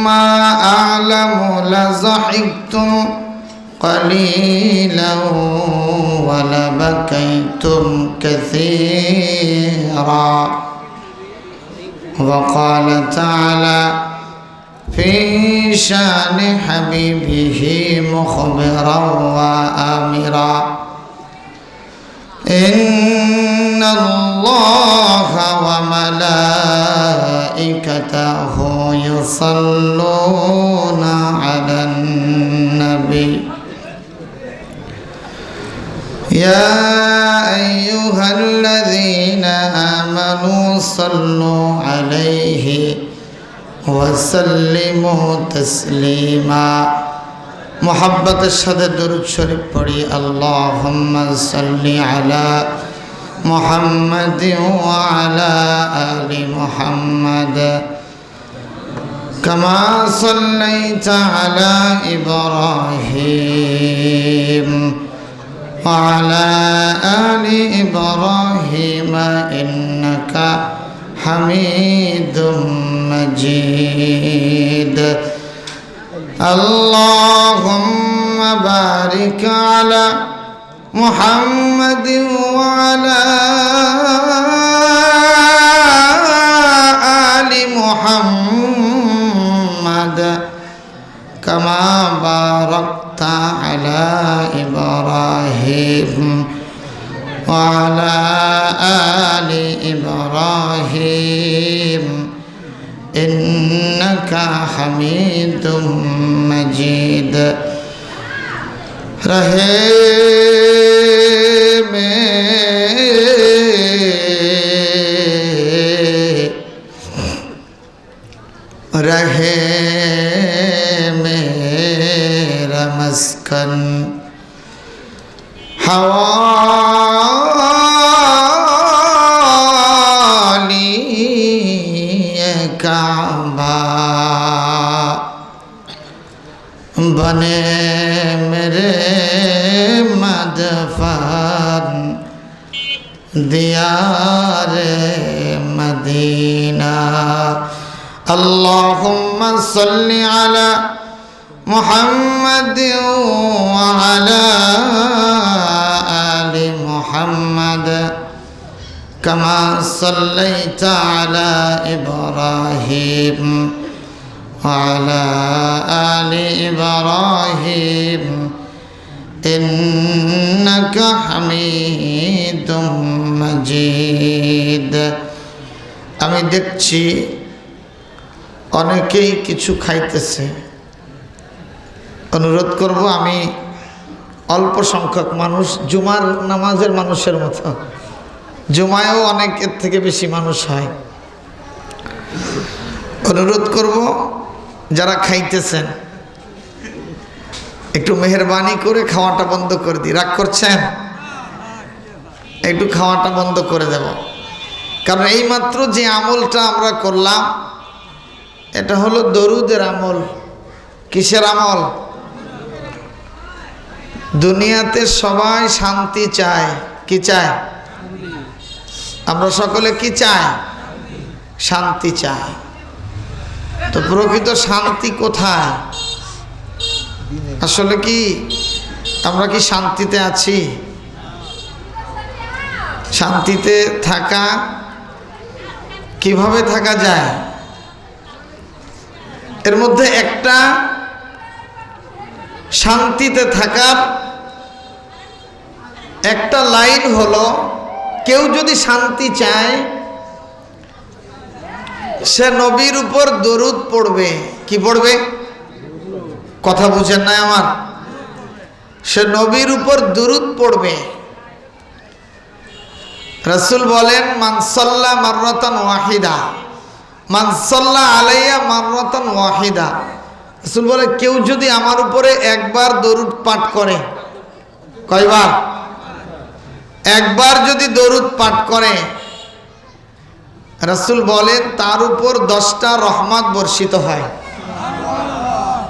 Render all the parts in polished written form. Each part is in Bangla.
ما أعلم لضحكتم قليلا ولبكيتم كثيرا وقال تعالى في شان حبيبه مخبرا وآمرا إن الله وملائكته يصلون على النبي يا أيها الذين آمنوا صلوا عليه وسلموا تسليما محبت الشهد درود شريف پڑھی اللهم صل على محمد وعلى آل محمد كما صليت على إبراهيم وعلى آل إبراهيم إنك حميد مجيد اللهم بارك على محمد وعلى آل محمد كما باركت على إبراهيم وعلى آل إبراهيم إنك حميد مجيد رہے میرا مسکن حوالی کعبہ بنے میرے مدفن دیار مدینہ اللهم صل على محمد وعلى آل محمد كما صليت على إبراهيم وعلى آل إبراهيم إنك حميد مجيد আমি দেখছি অনেকেই কিছু খাইতেছে অনুরোধ করব আমি অল্প সংখ্যক মানুষ জুমার নামাজের মানুষের মতো জুমায়ও অনেকের থেকে বেশি মানুষ হয় অনুরোধ করব যারা খাইতেছেন একটু মেহেরবানি করে খাওয়াটা বন্ধ করে দিই রাগ করছেন একটু খাওয়াটা বন্ধ করে দেব কারণ এইমাত্র যে আমলটা আমরা করলাম এটা হলো দরুদের আমল কিসের আমল দুনিয়াতে সবাই শান্তি চায় কি চায় আমরা সকলে কি চাই শান্তি চাই তো প্রকৃত শান্তি কোথায় আসলে কি আমরা কি শান্তিতে আছি শান্তিতে থাকা কিভাবে থাকা যায় এর মধ্যে একটা শান্তিতে থাকার একটা লাইন হলো কেউ যদি শান্তি চায় সে নবীর উপর দরুদ পড়বে কি পড়বে কথা বুঝেন না আমার সে নবীর উপর দরুদ পড়বে রাসূল বলেন মান সাল্লা মাররাতান ওয়াহিদা মান সাল্লা আলাইয়া মাররাতান ওয়াহিদা রাসূল বলে কেউ যদি আমার উপরে একবার দরুদ পাঠ করে কয়বার একবার যদি দরুদ পাঠ করে রাসূল বলেন তার উপর 10টা রহমত বর্ষিত হয়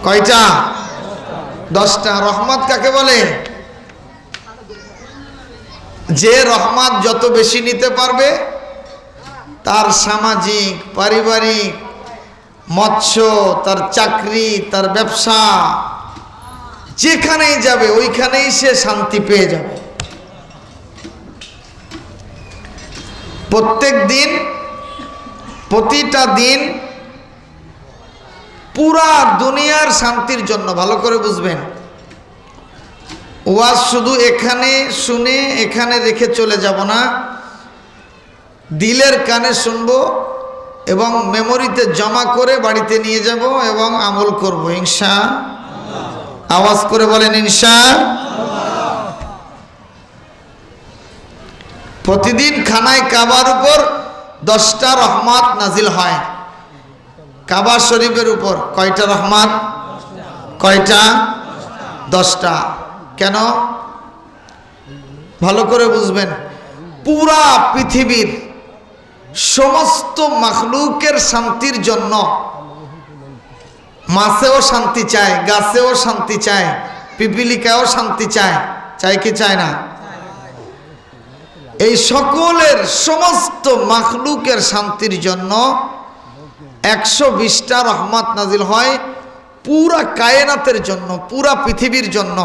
কয়টা 10টা রহমত কাকে বলে যে রহমত যত বেশি নিতে পারবে তার সামাজিক পারিবারিক মৎস্য, তার চাকরি, তার ব্যবসা, যেখানেই যাবে ওইখানেই সে শান্তি পেয়ে যাবে। প্রত্যেক দিন, প্রতিটা দিন পুরা দুনিয়ার শান্তির জন্য। ভালো করে বুঝবেন, ওয়াজ শুধু এখানে শুনে এখানে রেখে চলে যাব না, দিলের কানে শুনবো এবং মেমোরিতে জমা করে বাড়িতে নিয়ে যাব এবং আমল করব ইনশাআল্লাহ। আওয়াজ করে বলেন ইনশাআল্লাহ। প্রতিদিন খানায় কাবার উপর 10টা রহমত নাজিল হয়। কাবা শরীফের উপর কয়টা রহমত? কয়টা? 10টা। কেন? ভালো করে বুঝবেন, পুরা পৃথিবীর সমস্ত মাখলুকের শান্তির জন্য। মাছেও শান্তি চায়, গাছেও শান্তি চায়, পিপিলিকাও শান্তি চায়, চায় কি চায় না? এই সকলের সমস্ত মাখলুকের শান্তির জন্য 120টা রহমত নাজিল হয় পুরা কায়নাতের জন্য, পুরা পৃথিবীর জন্য।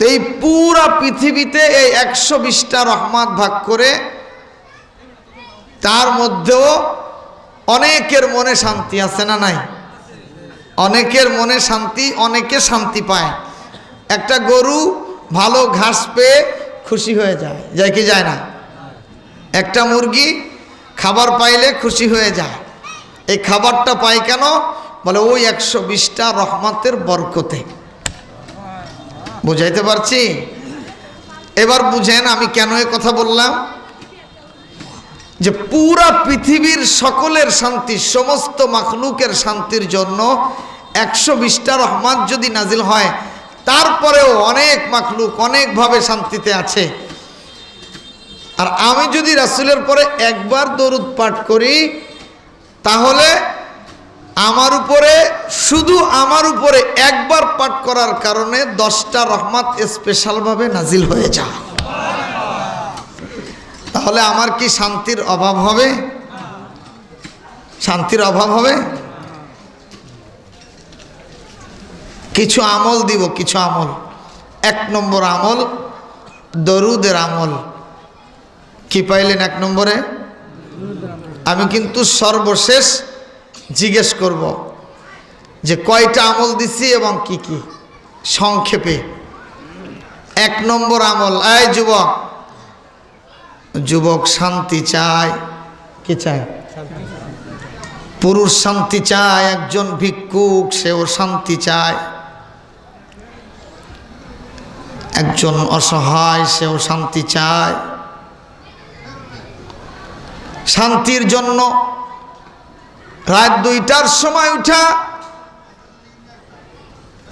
এই পুরা পৃথিবীতে এই 120টা রহমত ভাগ করে তার মধ্যেও অনেকের মনে শান্তি আছে না নাই? অনেকের মনে শান্তি, অনেকে শান্তি পায়। একটা গরু ভালো ঘাস পেয়ে খুশি হয়ে যায়, যায় কি যায় না? একটা মুরগি খাবার পাইলে খুশি হয়ে যায়। এই খাবারটা পায় কেন? বলে ওই 120টা রহমতের বরকতে। বুঝাইতে পারছি? এবার বুঝেন আমি কেন এ কথা বললাম। যে পুরা পৃথিবীর সকলের শান্তি, সমস্ত মাখলুকের শান্তির জন্য 120টা রহমত যদি নাজিল হয়, তারপরেও অনেক মাখলুক অনেকভাবে শান্তিতে আছে। আর আমি যদি রাসূলের পরে একবার দরুদ পাঠ করি, তাহলে আমার উপরে, শুধু আমার উপরে একবার পাঠ করার কারণে 10টা রহমত স্পেশালভাবে নাজিল হয়ে যায়। তাহলে আমার কি শান্তির অভাব হবে? শান্তির অভাব হবে? কিছু আমল দিব, কিছু আমল। 1 নম্বর আমল দরুদের আমল। কি পাইলেন 1 নম্বরে? আমি কিন্তু সর্বশেষ জিজ্ঞেস করব যে কয়টা আমল দিছি এবং কি কি, সংক্ষেপে। 1 নম্বর আমল, এই যুবক, যুবক শান্তি চায়। কি চায়? পুরুষ শান্তি চায়, একজন ভিক্ষুক সেও শান্তি চায়, একজন অসহায় সেও শান্তি চায়। শান্তির জন্য রাত 2টার সময় উঠা।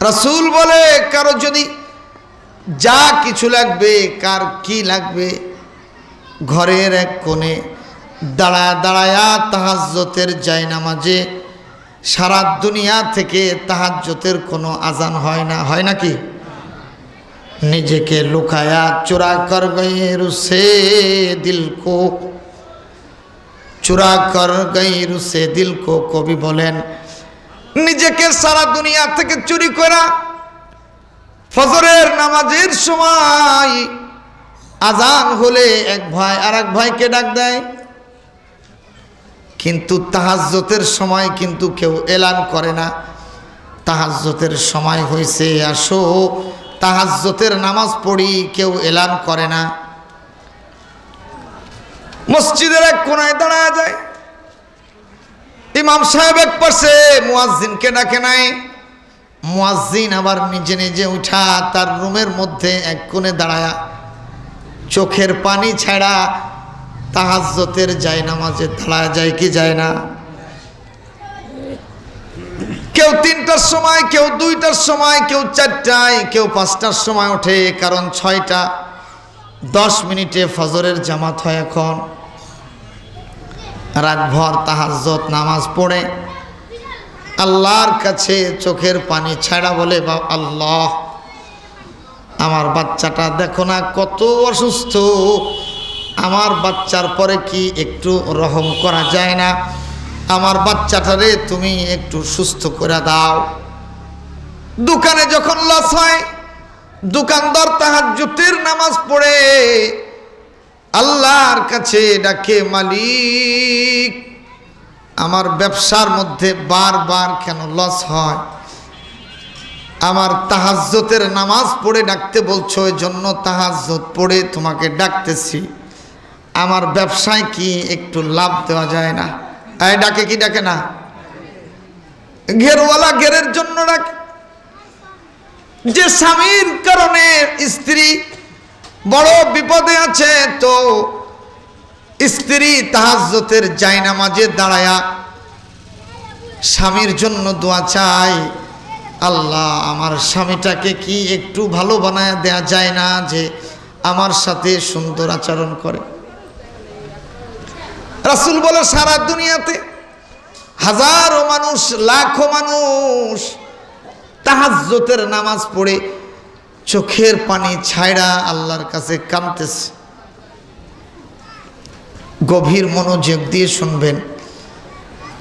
রাসূল বলে কারো যদি যা কিছু লাগবে, কার কি লাগবে, ঘরের এক কোণে দাঁড়ায় দাঁড়ায়া তাহাজ্জুদের জায়নামাজে, সারা দুনিয়া থেকে তাহাজ্জুদের কোনো আজান হয় না, হয় নাকি? নিজেকে লুকায়া চুরা কর গয়রু সে দিল কো, চুরা কর গয়রু সে দিল কো। কবি বলেন নিজেকে সারা দুনিয়া থেকে চুরি করা। ফজরের নামাজের সময় আজান হলে এক ভাই আর এক ভাইকে ডাক দেয়, কিন্তু তাহাজ্জুদের সময় কিন্তু কেউ এলান করে না তাহাজ্জুদের সময় হয়েছে, আসো তাহাজ্জুদের নামাজ পড়ি, কেউ এলান করে না। মসজিদের এক কোনায় দাঁড়ায় যায়, ইমাম সাহেব এক পাশে মুয়াজ্জিনকে ডাকে নাই, মুয়াজ্জিন আবার নিজে নিজে উঠা তার রুমের মধ্যে এক কোণে দাঁড়ায়া চোখের পানি ছাড়া তাহাজ্জুদের জায়নামাজে দাঁড়ায়, যায় কি যায় না? কেউ 3টার সময়, কেউ 2টার সময়, কেউ 4টায়, কেউ 5টার সময় ওঠে, কারণ 6টা 10 মিনিটে ফজরের জামাত হয়। এখন রাতভর তাহাজ্জুদ নামাজ পড়ে আল্লাহর কাছে চোখের পানি ছাড়া বলে, আল্লাহ আমার বাচ্চাটা দেখো না কত অসুস্থ, আমার বাচ্চার পরে কি একটু রহম করা যায় না? আমার বাচ্চাটারে তুমি একটু সুস্থ করে দাও। দোকানে যখন লস হয়, দোকানদার তাহাজ্জুদের নামাজ পড়ে আল্লাহর কাছে ডাকে, মালিক আমার ব্যবসার মধ্যে বারবার কেন লস হয়? আমার তাহাজ্জুদের নামাজ পড়ে ডাকতে বলছো, এই জন্য তাহাজ্জুদ পড়ে তোমাকে ডাকতেছি। আমার ব্যবসায় কি একটু লাভ দেওয়া যায় না? এই ডাকে কি ডাকে না? ঘেরওয়ালা ঘেরের জন্য ডাকে। যে স্বামীর কারণে স্ত্রী বড় বিপদে আছে, তো স্ত্রী তাহাজ্জুদের জায়নামাজে দাঁড়ায়া স্বামীর জন্য দোয়া চায়, আল্লাহ আমার স্বামীটাকে কি একটু ভালো বানায় দেয়া যায় না, যে আমার সাথে সুন্দর আচরণ করে। রাসূল বলে সারা দুনিয়াতে হাজারো মানুষ, লাখো মানুষ তাহাজ্জুদের নামাজ পড়ে চোখের পানি ছাইড়া আল্লাহর কাছে কাঁদতেছে। গভীর মনোযোগ দিয়ে শুনবেন।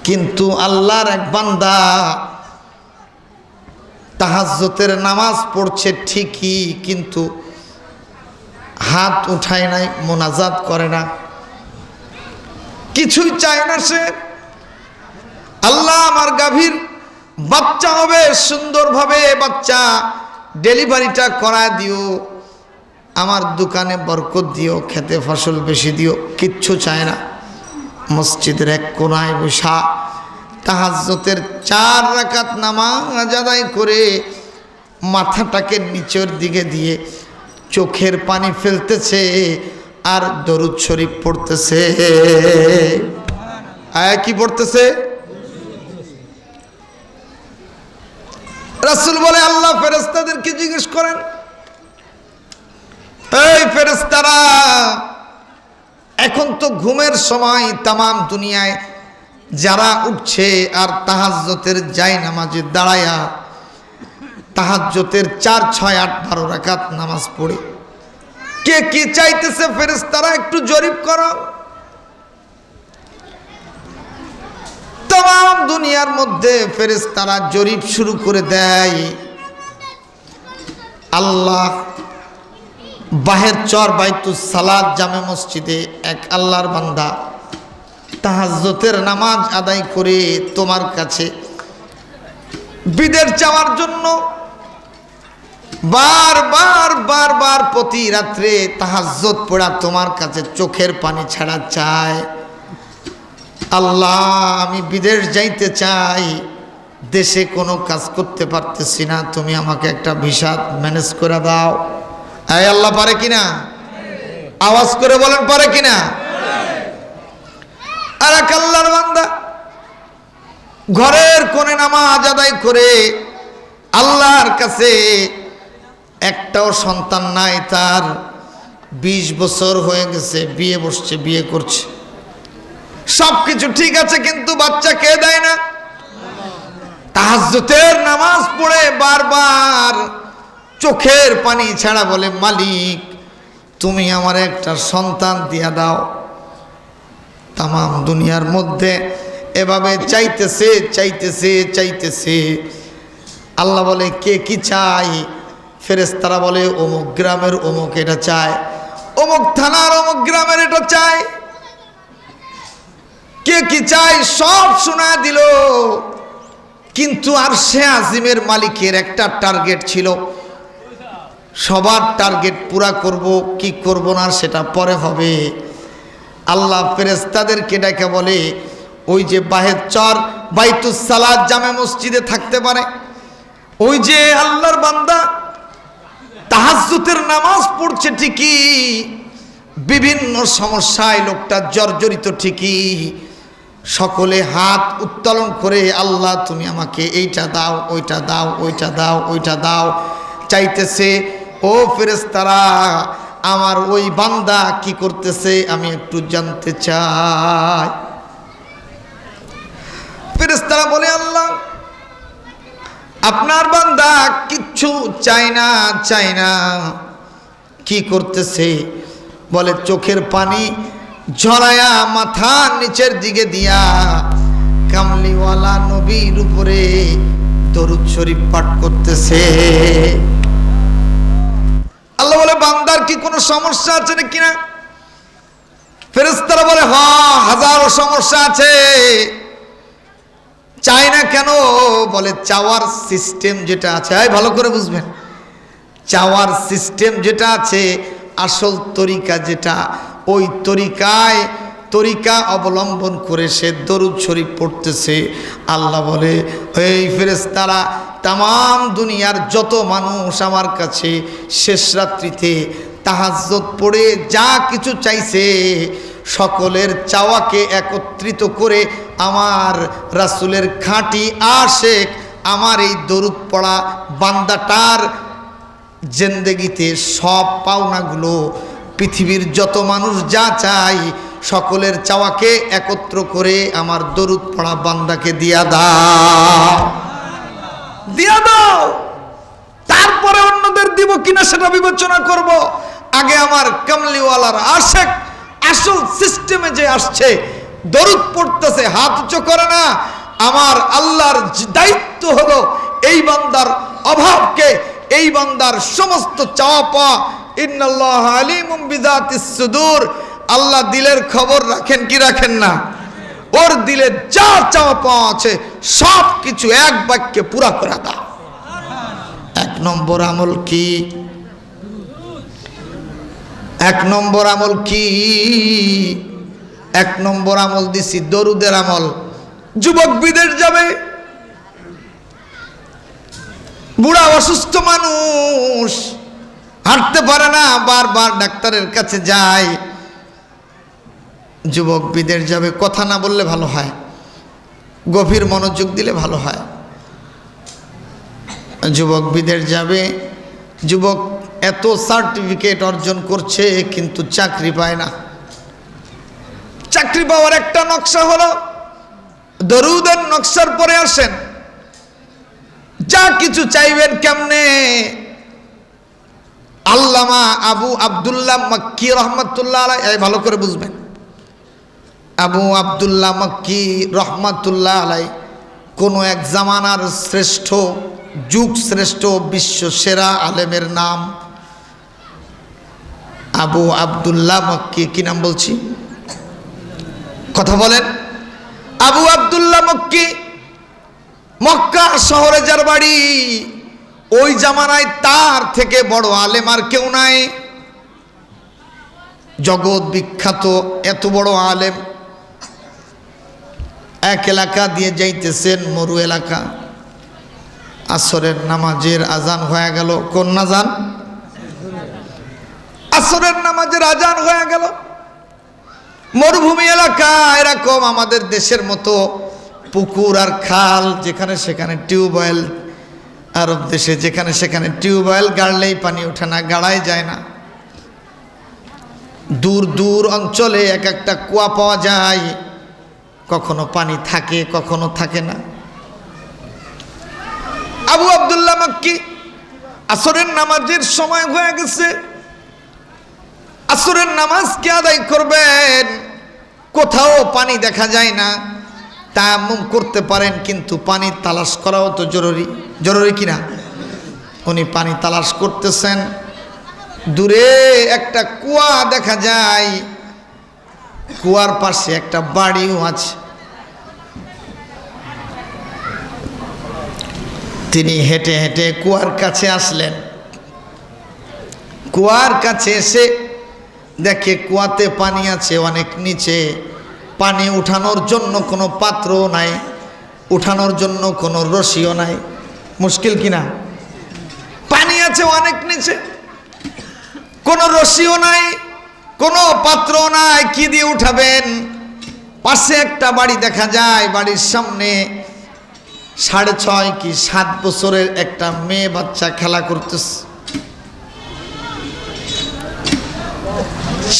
কিন্তু আল্লাহর এক বান্দা তাহাজ্জুদের নামাজ পড়ছে ঠিকই, কিন্তু হাত উঠায় নাই, মোনাজাত করে না, কিছুই চায় না সে। আল্লাহ আমার গাভীর বাচ্চা হবে, সুন্দরভাবে বাচ্চা ডেলিভারিটা করায় দিও, আমার দোকানে বরকত দিও, খেতে ফসল বেশি দিও, কিচ্ছু চায় না। মসজিদের এক কোনায় বসা তাহাজ্জুদের 4 রাকাত নামাজ আদায় করে মাথাটাকে নিচের দিকে দিয়ে চোখের পানি ফেলতেছে আর দরুদ শরীফ পড়তেছে। কি পড়তেছে? রাসূল বলে আল্লাহ ফেরেশতাদেরকে জিজ্ঞেস করেন, এই ফেরেশতারা, এখন তো ঘুমের সময়, তামাম দুনিয়ায় যারা উঠছে আর তাহাজ্জুদের জায়নামাজে দাঁড়ায়া তাহাজ্জুদের 4, 6, 8, 12 রাকাত নামাজ পড়ে কে কি চাইতেছে? ফেরেশতারা একটু জরিপ করো। তাম দুনিয়ার মধ্যে ফেরেশতারা জরিপ শুরু করে দেয়। আল্লাহ বাহের চর বাইতুস সালাত জামে মসজিদে এক আল্লাহর বান্দা তাহাজ্জুদের নামাজ আদায় করে তোমার কাছে বিদের চাওয়ার জন্য বারবার প্রতি রাত্রে তাহাজ্জুদ পড়া তোমার কাছে চোখের পানি ছাড়া চায়, আল্লাহ আমি বিদেশ যাইতে চাই, দেশে কোনো কাজ করতে পারতেছি না, তুমি আমাকে একটা ভিসা ম্যানেজ করে দাও। এই আল্লাহ পারে কিনা? আওয়াজ করে বলেন পারে কিনা? আর এক আল্লাহর বান্দা ঘরের কোণে নামাজ আদায় করে আল্লাহর কাছে, একটাও সন্তান নাই তার, 20 বছর হয়ে গেছে, বিয়ে বসছে, বিয়ে করছে, সবকিছু ঠিক আছে, কিন্তু বাচ্চা কে দেয় না? তাহাজ্জুদের নামাজ পড়ে বারবার চোখের পানি ছাড়া বলে, মালিক তুমি আমার একটা সন্তান দিয়া দাও। তামাম দুনিয়ার মধ্যে এভাবে চাইতেছে। আল্লাহ বলে কে কি চাই? ফেরেশতারা বলে অমুক গ্রামের অমুক এটা চায়, অমুক থানার অমুক গ্রামের এটা চায়। কে কি চাই সব শোনা দিল, কিন্তু আরশে আজিমের মালিকের একটা টার্গেট ছিল, সবার টার্গেট পুরা করব, কি করব না সেটা পরে হবে। আল্লাহ ফেরেশতাদেরকে ডেকে বলে, ওই যে বাহের চর বাইতুস সালাত জামে মসজিদে থাকতে পারে, ওই যে আল্লাহর বান্দা তাহাজ্জুদের নামাজ পড়ছে ঠিকই, বিভিন্ন সমস্যায় লোকটা জর্জরিত ঠিকই, সকলে হাত উত্তোলন করে আল্লাহ তুমি আমাকে এইটা দাও, ওইটা দাও, ওইটা দাও, ওইটা দাও চাইতেছে। ও ফেরেশতারা, আমার ওই বান্দা কি করতেছে আমি একটু জানতে চাই। ফেরেশতারা বলে, আল্লাহ আপনার বান্দা কিচ্ছু চায় না, কি করতেছে? বলে চোখের পানি ঝরায়া মাথার নিচের দিকে দিয়া কামলিওয়ালা নবীর উপরে দরুদ শরীফ পাঠ করতেছে। আল্লাহ বলে বান্দার কি কোনো সমস্যা আছে নাকি না? ফেরেশতারা বলে হ্যাঁ, হাজারো সমস্যা আছে। চাই না কেন? বলে চাওয়ার সিস্টেম যেটা আছে, ভালো করে বুঝবেন, চাওয়ার সিস্টেম যেটা আছে, আসল তরিকা যেটা, ওই তরিকা অবলম্বন করে সে দরুদ শরীফ পড়তেছে। আল্লাহ বলে এই ফেরেশতারা তামাম দুনিয়ার যত মানুষ আমার কাছে শেষ রাত্রিতে তাহাজ্জুদ পড়ে যা কিছু চাইছে, সকলের চাওয়াকে একত্রিত করে আমার রাসূলের খাঁটি আশেক আমার এই দরুদ পড়া বান্দাটার জিন্দেগিতে সব পাওনাগুলো, পৃথিবীর যত মানুষ যা চাই সকলের চাওয়াকে একত্র করে আমার দরুদ পড়া বান্দাকে দিয়া দাও। তারপরে অন্যদের দিব কিনা সেটা বিবেচনা করব। আগে আমার কামলিওয়ালার আশেক আসল সিস্টেমে যে আসছে, দরুদ পড়তেছে, হাত উঁচু করে না, আমার আল্লাহর দায়িত্ব হলো এই বান্দার অভাবকে, এই বান্দার সমস্ত চাওয়া পাওয়া, ইন্নাল্লাহ আলিমুম বিযাতিস সুদূর, আল্লাহ দিলের খবর রাখেন কি রাখেন না? ওর দিলে যা চাওয়া পাওয়া আছে সব কিছু এক বাক্যে পুরা করে দাও। এক নম্বর আমল কি? এক নম্বর আমল কি? এক নম্বর আমল দিছি দরুদের আমল। যুবক বিদেশ যাবে, বুড়া অসুস্থ মানুষ হাঁটতে পারে না, বারবার ডাক্তারের কাছে যায়। যুবক বিদেশ যাবে, কথা না বললে ভালো হয়, গভীর মনোযোগ দিলে ভালো হয়। যুবক বিদেশ যাবে, যুবক এত সার্টিফিকেট অর্জন করছে কিন্তু চাকরি পায় না। চাকরি পাওয়ার একটা নকশা হলো দরুদের নকশার পরে আসেন, যা কিছু চাইবেন কেমনে। আল্লামা আবু আব্দুল্লাহ মক্কি রহমাতুল্লাহ আলাইহি, ভালো করে বুঝবেন, আবু আব্দুল্লাহ মক্কি রহমাতুল্লাহ আলাইহি কোন এক জামানার শ্রেষ্ঠ, যুগ শ্রেষ্ঠ, বিশ্ব সেরা আলেমের নাম আবু আব্দুল্লাহ মক্কি। কি নাম বলছি? কথা বলেন। আবু আব্দুল্লাহ মক্কি, মক্কা শহরে যার বাড়ি, ওই জামানায় তার থেকে বড় আলেম আর কেউ নাই। জগৎ বিখ্যাত এত বড় আলেম, এক এলাকা দিয়ে যাইতেছেন, মরু এলাকা। আসরের নামাজের আজান হয়ে গেল। কোন আজান? আসরের নামাজের আজান হয়ে গেল। মরুভূমি এলাকা, এরকম আমাদের দেশের মতো পুকুর আর খাল, যেখানে সেখানে টিউবওয়েল, আরব দেশে যেখানে সেখানে টিউবওয়েল গাড়লেই পানি ওঠে না, গাড়ায় যায় না। দূর দূর অঞ্চলে এক একটা কুয়া পাওয়া যায়, কখনো পানি থাকে কখনো থাকে না। আবু আব্দুল্লাহ মক্কি আসরের নামাজের সময় হয়ে গেছে, আসরের নামাজ কে আদায় করবেন? কোথাও পানি দেখা যায় না। তায়াম্মুম করতে পারেন, কিন্তু পানি তালাশ করাও তো জরুরি, জরুরি কিনা? উনি পানি তালাশ করতেছেন, দূরে একটা কুয়া দেখা যায়, কুয়ার পাশে একটা বাড়িও আছে। তিনি হেঁটে হেঁটে কুয়ার কাছে আসলেন। কুয়ার কাছে এসে দেখে কুয়াতে পানি আছে অনেক নিচে, পানি উঠানোর জন্য কোনো পাত্রও নাই, উঠানোর জন্য কোনো রশিও নাই। মুশকিল কিনা? পানি আছে অনেক নিচে, কোনো রশিও নাই, কোনো পাত্রও নাই, কি দিয়ে উঠাবেন? পাশে একটা বাড়ি দেখা যায়, বাড়ির সামনে 6.5 কি 7 বছরের একটা মেয়ে বাচ্চা খেলা করতেছে।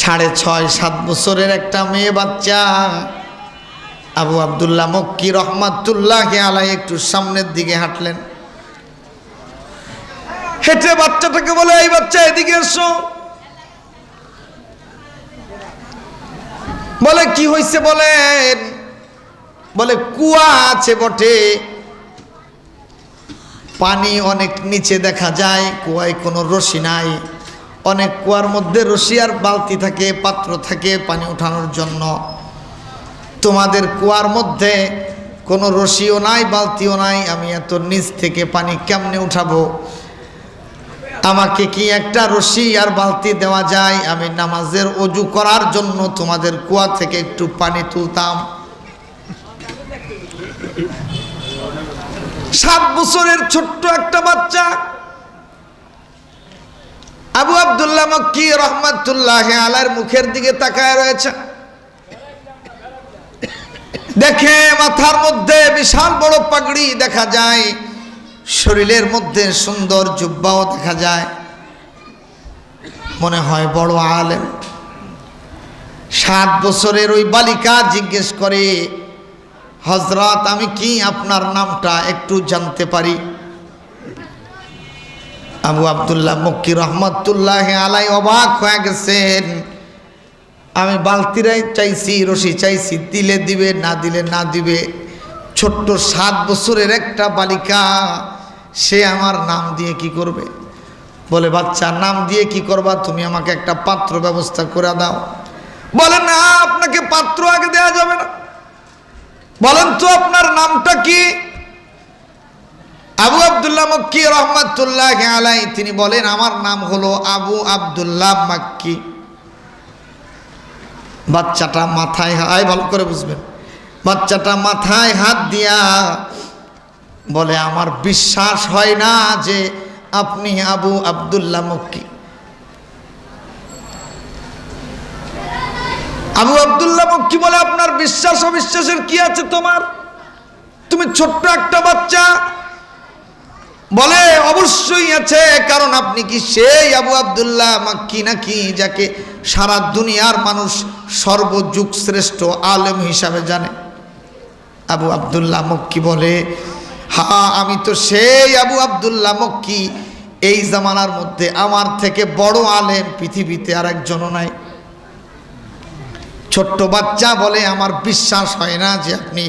6.5 7 বছরের একটা মেয়ে বাচ্চা। আবু আব্দুল্লাহ মক্কি রহমাতুল্লাহি আলাইহি একটু সামনের দিকে হাঁটলেন, হেঁটে বাচ্চাটাকে বলে, এই বাচ্চা এদিকে এসো। বলে কি হয়েছে বলেন? বলে কুয়া আছে বটে, পানি অনেক নিচে দেখা যায়, কুয়ায় কোনো রশি নাই। অনেক কুয়ার মধ্যে রশি আর বালতি থাকে, পাত্র থাকে পানি উঠানোর জন্য। তোমাদের কুয়ার মধ্যে কোনো রশিও নাই, বালতিও নাই, আমি এত নিচ থেকে পানি কেমনে উঠাবো? আমাকে কি একটা রশি আর বালতি দেওয়া যায়? আমি নামাজের ওযু করার জন্য তোমাদের কুয়া থেকে একটু পানি তুলতাম। 7 বছরের ছোট্ট একটা বাচ্চা আবু আব্দুল্লাহ মক্কি রহমাতুল্লাহ আলাইহির মুখের দিকে তাকায় রয়েছে। দেখে মাথার মধ্যে বিশাল বড় পাগড়ি দেখা যায়, শরীরের মধ্যে সুন্দর জুব্বাও দেখা যায়, মনে হয় বড় আলেম। 7 বছরের ওই বালিকা জিজ্ঞেস করে, হযরত আমি কি আপনার নামটা একটু জানতে পারি? আবু আব্দুল্লাহ মক্কি রহমাতুল্লাহ আলাইহি অবাক হয়ে গেছেন। আমি বালতিরাই চাইছি, রশি চাইছি, দিলে দিবে, না দিলে না দিবে। ছোট্ট 7 বছরের একটা বালিকা, সে আমার নাম দিয়ে কি করবে? বলে, বাচ্চা নাম দিয়ে কি করবা? তুমি আমাকে একটা পাত্র ব্যবস্থা করে দাও। বলে, না, আপনাকে পাত্র আগে দেওয়া যাবে না, বলেন তো আপনার নামটা কি? আবু আব্দুল্লাহ মক্কি রহমাতুল্লাহ আলাইহি তিনি বলেন, আমার নাম হলো আবু আব্দুল্লাহ মক্কি। বাচ্চাটা মাথায়, ভালো করে বুঝবেন, বাচ্চাটা মাথায় হাত দিয়া বলে, আমার বিশ্বাস হয় না যে আপনি আবু আব্দুল্লাহ মক্কি। আবু আব্দুল্লাহ মক্কি বলে, আপনার বিশ্বাস অবিশ্বাসের কি আছে তোমার? তুমি ছোট্ট একটা বাচ্চা। বলে, অবশ্যই আছে, কারণ আপনি কি সেই আবু আব্দুল্লাহ মক্কি নাকি যাকে সারা দুনিয়ার মানুষ সর্বযুগ শ্রেষ্ঠ আলেম হিসাবে জানে? আবু আব্দুল্লাহ মক্কি বলে, হ্যাঁ, আমি তো সেই আবু আব্দুল্লাহ মক্কি। এই জামানার মধ্যে আমার থেকে বড় আলেম পৃথিবীতে আর একজনও নাই। ছোট্ট বাচ্চা বলে, আমার বিশ্বাস হয় না যে আপনি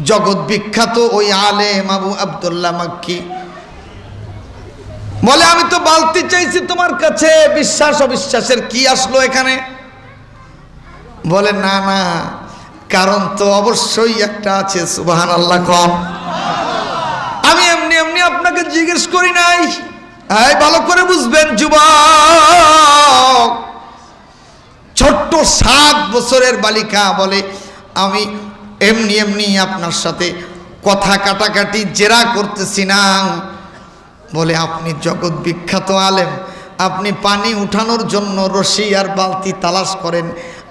জগৎ বিখ্যাত ওই আলেম আবু আব্দুল্লাহ মক্কি। বলে, আমি তো বালতি চাইছি তোমার কাছে, বিশ্বাস অবিশ্বাসের কি আসলো এখানে? বলে, না না, কারণ তো অবশ্যই একটা আছে, সুবহানাল্লাহ কম। আমি এমনি এমনি আপনাকে জিজ্ঞেস করি নাই, ভালো করে বুঝবেন যুবক। ছোট্ট 7 বছরের বালিকা বলে, আমি এমনি এমনি আপনার সাথে কথা কাটাকাটি জেরা করতেছি না। বলে, আপনি জগৎ বিখ্যাত আলেম, আপনি পানি উঠানোর জন্য রশি আর বালতি তালাশ করেন।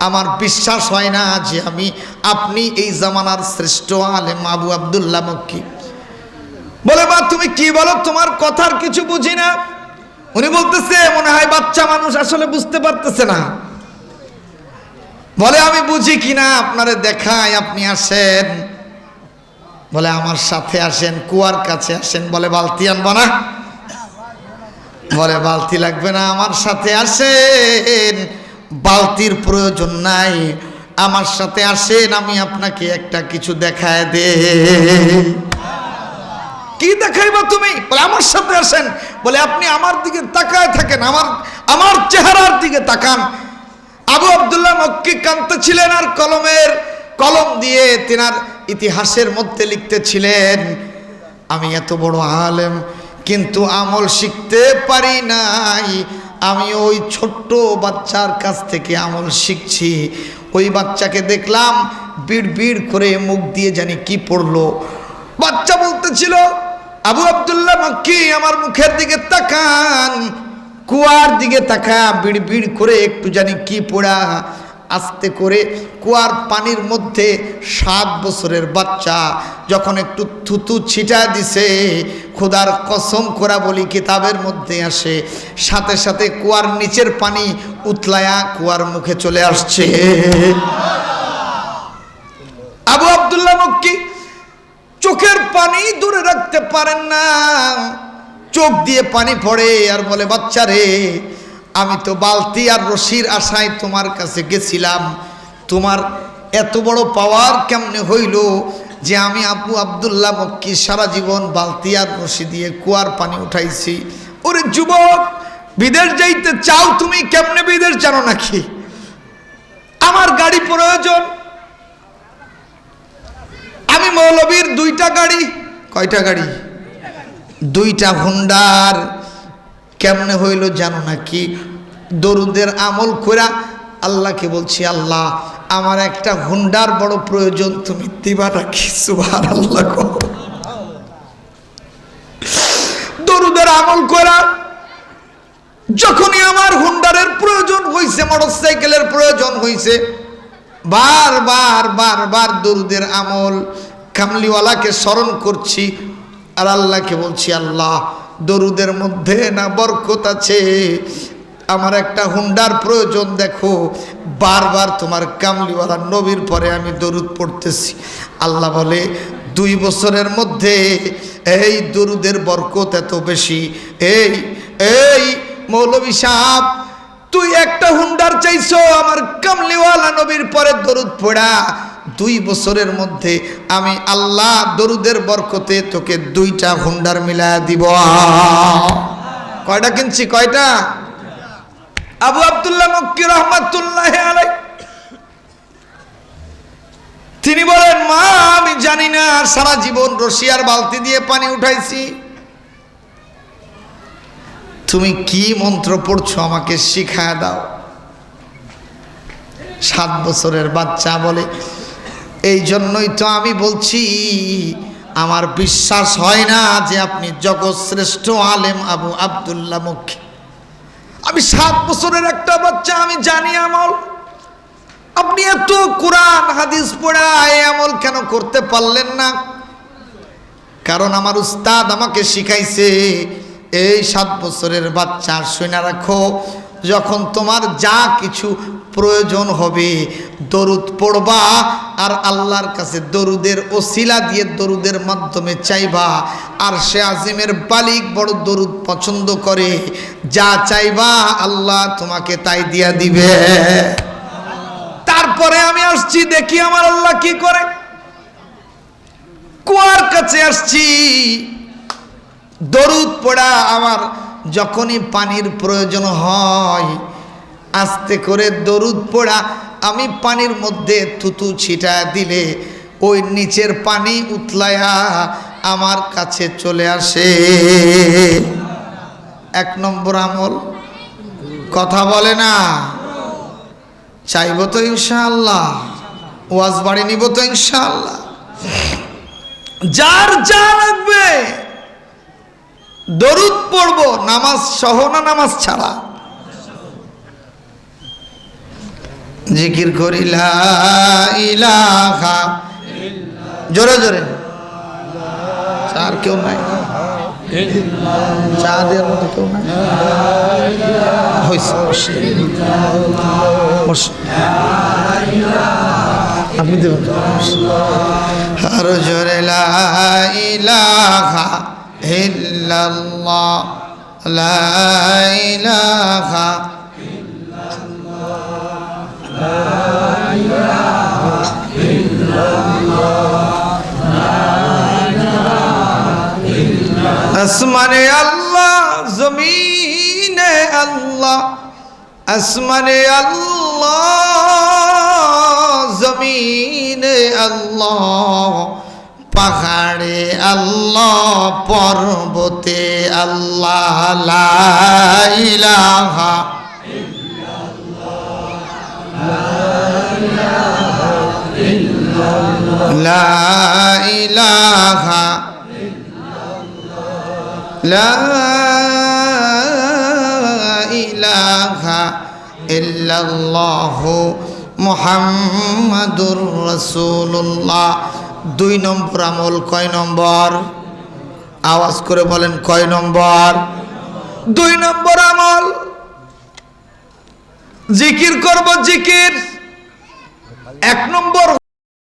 আমার বিশ্বাস হয় না যে আপনি এই জামানার শ্রেষ্ঠ আলেম আবু আব্দুল্লাহ মক্কি। বলে, মা তুমি কি বলো? তোমার কথার কিছু বুঝি না। উনি বলতেছে, মনে হয় বাচ্চা মানুষ আসলে বুঝতে পারতেছে না। বলে, আমি বুঝি কিনা আপনারে দেখাই, আপনি আসেন। বলে, আমার সাথে আসেন, কুয়ার কাছে আসেন। বলে, বালতি আনবো না? বলে, বালতি লাগবে না, আমার সাথে আসেন, বালতির প্রয়োজন নাই, আমার সাথে আসেন, আমি আপনাকে একটা কিছু দেখায় দে। কি দেখাইবা তুমি? বলে, আমার সাথে আসেন। বলে, আপনি আমার দিকে তাকায় থাকেন, আমার চেহারার দিকে তাকান। আবু আব্দুল্লাহ মক্কি কাঁদতেছিলেন আর কলম দিয়ে তেনার ইতিহাসের মধ্যে লিখতেছিলেন, আমি এত বড় আলেম কিন্তু আমল শিখতে পারি নাই। আমি ওই ছোট্ট বাচ্চার কাছ থেকে আমল শিখছি। ওই বাচ্চাকে দেখলাম বিড় বিড় করে মুখ দিয়ে জানি কি পড়লো। বাচ্চা বলতেছিল, আবু আব্দুল্লাহ মক্কি আমার মুখের দিকে তাকান, কুয়ার দিকে তাকা, বিড় বিড় করে একটু জানি কি পড়া। আস্তে করে কুয়ার পানির মধ্যে 7 বছরের বাচ্চা যখন একটু থুতু ছিটা দিছে, খোদার কসম করা বলি কিতাবের মধ্যে আসে, সাথে সাথে কুয়ার নিচের পানি উতলায়া কুয়ার মুখে চলে আসছে। আবু আব্দুল্লাহ মক্কি চোখের পানি দূরে রাখতে পারেন না, চোখ দিয়ে পানি পড়ে আর বলে, বাচ্চা রে, আমি তো বালতি আর রশির আশায় তোমার কাছে গেছিলাম, তোমার এত বড় পাওয়ার কেমনে হইল? যে আমি আবু আব্দুল্লাহ মক্কি সারা জীবন বালতি আর রশি দিয়ে কুয়ার পানি উঠাইছি। ওরে যুবক, বিদেশ যাইতে চাও তুমি? কেমনে বিদেশ জানো নাকি? আমার গাড়ি প্রয়োজন। আমি মৌলবীর 2টা গাড়ি। কয়টা গাড়ি? 2টা হুন্ডার। কেমনে হইল জানো নাকি? দরুদের আমল কইরা আল্লাহকে বলছি, আল্লাহ আমার একটা হুন্ডার বড় প্রয়োজন, তুমি দিবা নাকি? সুবহানাল্লাহ। দরুদের আমল কইরা যখনই আমার হুন্ডারের প্রয়োজন হইছে, মোটরসাইকেলের প্রয়োজন হইছে, বারবার দরুদের আমল কামলিওয়ালাকে স্মরণ করছি আর আল্লাহকে বলছি, আল্লাহ দরুদের মধ্যে না বরকত আছে, আমার একটা হুন্ডার প্রয়োজন দেখো। বারবার তোমার কামলিওয়ালা নবীর পরে আমি দরুদ পড়তেছি। আল্লাহ বলে 2 বছরের মধ্যে এই দরুদের বরকত এত বেশি। এই মৌলভী সাহেব, তুই একটা হুন্ডার চাইছো, আমার কামলিওয়ালা নবীর পরে দরুদ পড়া, 2 বছরের মধ্যে আমি আল্লাহ দরুদের বরকতে তোকে 2টা হুন্ডার মিলায়া দিব। কয়টা কিনছি? কয়টা? আবু আব্দুল্লাহ মক্কি রহমাতুল্লাহ আলাইহি তিনি বলেন, মা আমি জানি না, সারা জীবন রশিয়ার বালতি দিয়ে পানি উঠাইছি, তুমি কি মন্ত্র পড়ছো আমাকে শিখায় দাও। 7 বছরের বাচ্চা বলে, এই জন্যই তো আমি বলছি আমার বিশ্বাস হয় না যে আপনি জগৎ শ্রেষ্ঠ আলেম আবু আব্দুল্লাহ মক্কি। আমি 7 বছরের একটা বাচ্চা, আমি জানি আমল। আপনি এত কোরআন হাদিস পড়া এই আমল কেন করতে পারলেন না? কারণ আমার উস্তাদ আমাকে শিখাইছে, এই 7 বছরের বাচ্চা শুনে রাখো, যখন তোমার যা কিছু প্রয়োজন হবে দরুদ পড়বা আর আল্লাহর কাছে দরুদের ওসিলা দিয়ে দরুদের মাধ্যমে চাইবা। আর সে আজিমের মালিক বড় দরুদ পছন্দ করে, যা চাইবা আল্লাহ তোমাকে তাই দিয়া দিবে। তারপরে আমি আসছি, দেখি আমার আল্লাহ কি করে। কুয়ার কাছে আসছি, দরুদ পড়া আমার যখনই পানির প্রয়োজন হয়, আস্তে করে দরুদ পড়া আমি পানির মধ্যে থুতু ছিটা দিলে ওই নিচের পানি উতলায়া আমার কাছে চলে আসে। 1 নম্বর আমল। কথা বলে না? চাইব তো ইনশাআল্লাহ, ওয়াজ বাড়ি নিব তো ইনশাআল্লাহ। যার যা লাগবে দরুদ পড়ব, নামাজ সহ না নামাজ ছাড়া? জিকির করি লা ইলাহা, জোরে জোরে। চার কেউ নাই, চা দেওয়ার মতো কেউ নাই। আপনি দেবেন আরো জোরে। লা ইলাহা ইল্লাল্লাহ, লা ইলাহা আসমানে আল্লাহ, জমিনে আল্লাহ, আসমানে আল্লাহ, জমিনে আল্লাহ, পাহাড়ে আল্লাহ, পর্বতে আল্লাহ, লা ইলাহা লা ইলাহা লা ইলাহা ইল্লাল্লাহু মুহাম্মাদুর রাসূলুল্লাহ। 2 নম্বর আমল। কয় নম্বর? আওয়াজ করে বলেন, কয় নম্বর? 2 নম্বর আমল। জিকির করব, জিকির। 1 নম্বর